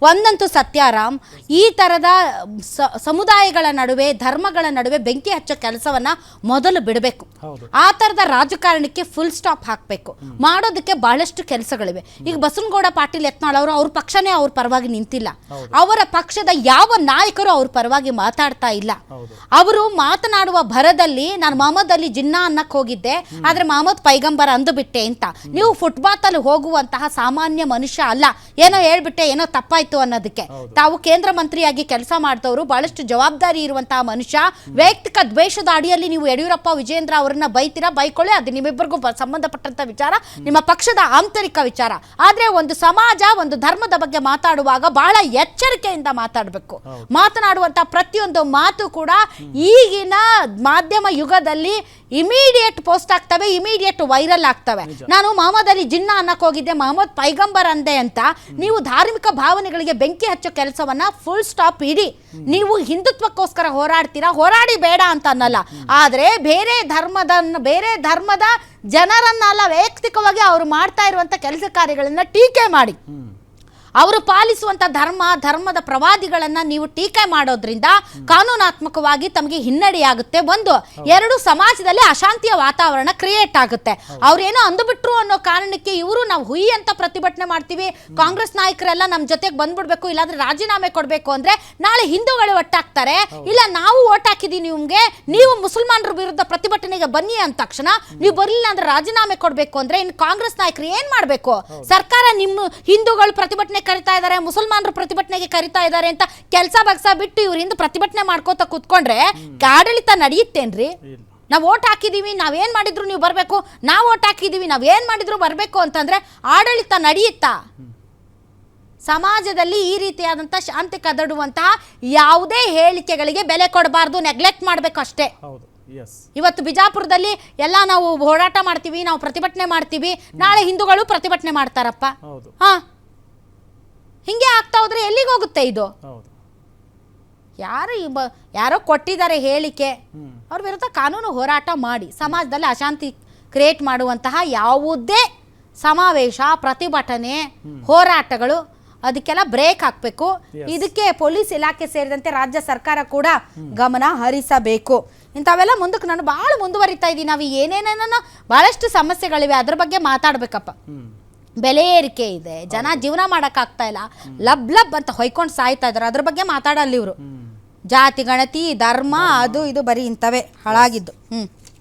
ಒಂದಂತೂ ಸತ್ಯಾರಾಮ್, ಈ ಥರದ ಸಮುದಾಯಗಳ ನಡುವೆ ಧರ್ಮಗಳ ನಡುವೆ ಬೆಂಕಿ ಹಚ್ಚೋ ಕೆಲಸವನ್ನ ಮೊದಲು ಬಿಡಬೇಕು. ಆ ಥರದ ರಾಜಕಾರಣಕ್ಕೆ ಫುಲ್ ಸ್ಟಾಪ್ ಹಾಕಬೇಕು. ಮಾಡೋದಕ್ಕೆ ಬಹಳಷ್ಟು ಕೆಲಸಗಳಿವೆ. ಈಗ ಬಸವನಗೌಡ ಪಾಟೀಲ್ ಯತ್ನಾಳ್ ಅವರು ಅವ್ರ ಪಕ್ಷನೇ ಅವ್ರ ಪರವಾಗಿ ನಿಂತಿಲ್ಲ. ಅವರ ಪಕ್ಷದ ಯಾವ ನಾಯಕರು ಅವ್ರ ಪರವಾಗಿ ಮಾತಾಡ್ತಾ ಇಲ್ಲ. ಅವರು ಮಾತನಾಡುವ ಭರದಲ್ಲಿ ನಾನು ಮೊಹಮ್ಮದ್ ಅಲಿ ಜಿನ್ನಾ ಅನ್ನಕ್ಕೆ ಹೋಗಿದ್ದೆ, ಆದ್ರೆ ಮೊಹಮ್ಮದ್ ಪೈಗಂಬರ್ ಅಂದುಬಿಟ್ಟೆ ಅಂತ. ನೀವು ಫುಟ್ಪಾತ್ ಅಲ್ಲಿ ಹೋಗುವಂತಹ ಸಾಮಾನ್ಯ ಮನುಷ್ಯ ಅಲ್ಲ. ಏನೋ ಹೇಳ್ಬಿಟ್ಟೆ, ಏನೋ ತಪ್ಪಾಯ್ತು ಅನ್ನೋದಕ್ಕೆ. ತಾವು ಕೇಂದ್ರ ಮಂತ್ರಿಯಾಗಿ ಕೆಲಸ ಮಾಡಿದವರು, ಬಹಳಷ್ಟು ಜವಾಬ್ದಾರಿ ಇರುವಂತಹ ಮನುಷ್ಯ. ವೈಯಕ್ತಿಕ ದ್ವೇಷದ ಅಡಿಯಲ್ಲಿ ನೀವು ಯಡಿಯೂರಪ್ಪ ವಿಜೇಂದ್ರ ಅವರನ್ನ ಬೈತೀರಾ, ಬೈಕೊಳ್ಳಿ, ಅದು ನಿಮ್ಮಿಬ್ಬರಿಗೂ ಸಂಬಂಧಪಟ್ಟಂತ ವಿಚಾರ, ನಿಮ್ಮ ಪಕ್ಷದ ಆಂತರಿಕ ವಿಚಾರ. ಆದ್ರೆ ಒಂದು ಸಮಾಜ, ಒಂದು ಧರ್ಮದ ಬಗ್ಗೆ ಮಾತಾಡುವಾಗ ಬಹಳ ಎಚ್ಚರಿಕೆಯಿಂದ ಮಾತಾಡಬೇಕು. ಮಾತನಾಡುವಂತಹ ಪ್ರತಿಯೊಂದು ಮಾತು ಕೂಡ ಈಗಿನ ಮಾಧ್ಯಮ ಯುಗದಲ್ಲಿ ಇಮಿಡಿಯೇಟ್ ಪೋಸ್ಟ್ ಆಗ್ತವೆ, ಇಮಿಡಿಯೇಟ್ ವೈರಲ್ ಆಗ್ತವೆ. ನಾನು ಮೊಹಮ್ಮದ್ ಅಲಿ ಜಿನ್ನಾ ಅನ್ನಕ್ಕೆ ಹೋಗಿದ್ದೆ, ಮೊಹಮ್ಮದ್ ಪೈಗಂಬರ್ ಅಂದೆ ಅಂತ ನೀವು ಧಾರ್ಮಿಕ ಭಾವನೆಗಳಿಗೆ ಬೆಂಕಿ ಹಚ್ಚೋ ಕೆಲಸವನ್ನ ಫುಲ್ ಸ್ಟಾಪ್ ಇಡಿ. ನೀವು ಹಿಂದುತ್ವಕ್ಕೋಸ್ಕರ ಹೋರಾಡ್ತೀರಾ, ಹೋರಾಡಿ ಬೇಡ ಅಂತ ಅನ್ನಲ್ಲ. ಆದ್ರೆ ಬೇರೆ ಧರ್ಮದ ಜನರನ್ನಲ್ಲ, ವೈಯಕ್ತಿಕವಾಗಿ ಅವರು ಮಾಡ್ತಾ ಇರುವಂತ ಕೆಲಸ ಕಾರ್ಯಗಳನ್ನ ಟೀಕೆ ಮಾಡಿ, ಅವರು ಪಾಲಿಸುವಂತ ಧರ್ಮದ ಪ್ರವಾದಿಗಳನ್ನ ನೀವು ಟೀಕೆ ಮಾಡೋದ್ರಿಂದ ಕಾನೂನಾತ್ಮಕವಾಗಿ ತಮಗೆ ಹಿನ್ನಡೆಯಾಗುತ್ತೆ. ಎರಡು, ಸಮಾಜದಲ್ಲಿ ಅಶಾಂತಿಯ ವಾತಾವರಣ ಕ್ರಿಯೇಟ್ ಆಗುತ್ತೆ. ಅವ್ರೇನೋ ಅಂದುಬಿಟ್ರು ಅನ್ನೋ ಕಾರಣಕ್ಕೆ ಇವರು ನಾವು ಹುಯಿ ಅಂತ ಪ್ರತಿಭಟನೆ ಮಾಡ್ತೀವಿ, ಕಾಂಗ್ರೆಸ್ ನಾಯಕರೆಲ್ಲ ನಮ್ಮ ಜೊತೆಗೆ ಬಂದ್ಬಿಡ್ಬೇಕು, ಇಲ್ಲಾಂದ್ರೆ ರಾಜೀನಾಮೆ ಕೊಡಬೇಕು ಅಂದ್ರೆ ನಾಳೆ ಹಿಂದೂಗಳು ಒಟ್ಟಾಗ್ತಾರೆ. ಇಲ್ಲ, ನಾವು ಓಟ್ ಹಾಕಿದೀವಿ ನಿಮ್ಗೆ, ನೀವು ಮುಸಲ್ಮಾನರ ವಿರುದ್ಧ ಪ್ರತಿಭಟನೆಗೆ ಬನ್ನಿ ಅಂದ ತಕ್ಷಣ ನೀವು ಬರಲಿಲ್ಲ ಅಂದ್ರೆ ರಾಜೀನಾಮೆ ಕೊಡಬೇಕು ಅಂದ್ರೆ ಇನ್ನು ಕಾಂಗ್ರೆಸ್ ನಾಯಕರು ಏನ್ ಮಾಡ್ಬೇಕು? ಸರ್ಕಾರ ನಿಮ್ಮ ಹಿಂದೂಗಳು ಪ್ರತಿಭಟನೆ ಕರಿತಾ ಇದ್ದಾರೆ, ಮುಸಲ್ಮಾನರು ಪ್ರತಿಭಟನೆಗೆ ಕರಿತಾ ಇದ್ದಾರೆ ಅಂತ ಕೆಲಸ ಬಗ್ಸ ಬಿಟ್ಟು ಇವ್ರ ಹಿಂದೆ ಪ್ರತಿಭಟನೆ ಮಾಡ್ಕೋತ ಕೂತ್ಕೊಂಡ್ರೆ ಆಡಳಿತ ನಡೆಯುತ್ತೇನ್ರಿ? ನಾವು ಓಟ್ ಹಾಕಿದೀವಿ, ನಾವೇನ್ ಮಾಡಿದ್ರು ನೀವು ಬರ್ಬೇಕು, ನಾವು ಓಟ್ ಹಾಕಿದೀವಿ, ನಾವೇನ್ ಮಾಡಿದ್ರು ಬರ್ಬೇಕು ಅಂತಂದ್ರೆ ಆಡಳಿತ ನಡೆಯುತ್ತಾ? ಸಮಾಜದಲ್ಲಿ ಈ ರೀತಿಯಾದಂತಹ ಶಾಂತಿ ಕದಡುವಂತಹ ಯಾವುದೇ ಹೇಳಿಕೆಗಳಿಗೆ ಬೆಲೆ ಕೊಡಬಾರ್ದು, ನೆಗ್ಲೆಕ್ಟ್ ಮಾಡ್ಬೇಕು ಅಷ್ಟೇ. ಇವತ್ತು ಬಿಜಾಪುರದಲ್ಲಿ ಎಲ್ಲ ನಾವು ಹೋರಾಟ ಮಾಡ್ತೀವಿ, ನಾವು ಪ್ರತಿಭಟನೆ ಮಾಡ್ತೀವಿ, ನಾಳೆ ಹಿಂದೂಗಳು ಪ್ರತಿಭಟನೆ ಮಾಡ್ತಾರಪ್ಪ. ಹಿಂಗೆ ಆಗ್ತಾ ಹೋದ್ರೆ ಎಲ್ಲಿಗೆ ಹೋಗುತ್ತೆ ಇದು? ಯಾರೋ ಕೊಟ್ಟಿದ್ದಾರೆ ಹೇಳಿಕೆ, ಅವ್ರ ವಿರುದ್ಧ ಕಾನೂನು ಹೋರಾಟ ಮಾಡಿ ಸಮಾಜದಲ್ಲಿ ಅಶಾಂತಿ ಕ್ರಿಯೇಟ್ ಮಾಡುವಂತಹ ಯಾವುದೇ ಸಮಾವೇಶ, ಪ್ರತಿಭಟನೆ, ಹೋರಾಟಗಳು ಅದಕ್ಕೆಲ್ಲ ಬ್ರೇಕ್ ಹಾಕಬೇಕು. ಇದಕ್ಕೆ ಪೊಲೀಸ್ ಇಲಾಖೆ ಸೇರಿದಂತೆ ರಾಜ್ಯ ಸರ್ಕಾರ ಕೂಡ ಗಮನ ಹರಿಸಬೇಕು. ಇಂಥವೆಲ್ಲ ಮುಂದಕ್ಕೆ ನಾನು ಭಾಳ ಮುಂದುವರಿತಾ ಇದ್ದೀನಿ. ನಾವು ಏನೇನೇನೋ ಭಾಳಷ್ಟು ಸಮಸ್ಯೆಗಳಿವೆ, ಅದ್ರ ಬಗ್ಗೆ ಮಾತಾಡ್ಬೇಕಪ್ಪ. ಬೆಲೆ ಏರಿಕೆ ಇದೆ, ಜನ ಜೀವನ ಮಾಡೋಕ್ಕಾಗ್ತಾ ಇಲ್ಲ, ಲಬ್ ಅಂತ ಹೊಯ್ಕೊಂಡು ಸಾಯ್ತಾ ಇದ್ದಾರೆ, ಅದ್ರ ಬಗ್ಗೆ ಮಾತಾಡಲ್ಲ ಇವರು. ಜಾತಿ ಗಣತಿ ಧರ್ಮ ಅದು ಇದು ಬರೀ ಇಂಥವೇ ಹಾಳಾಗಿದ್ದು.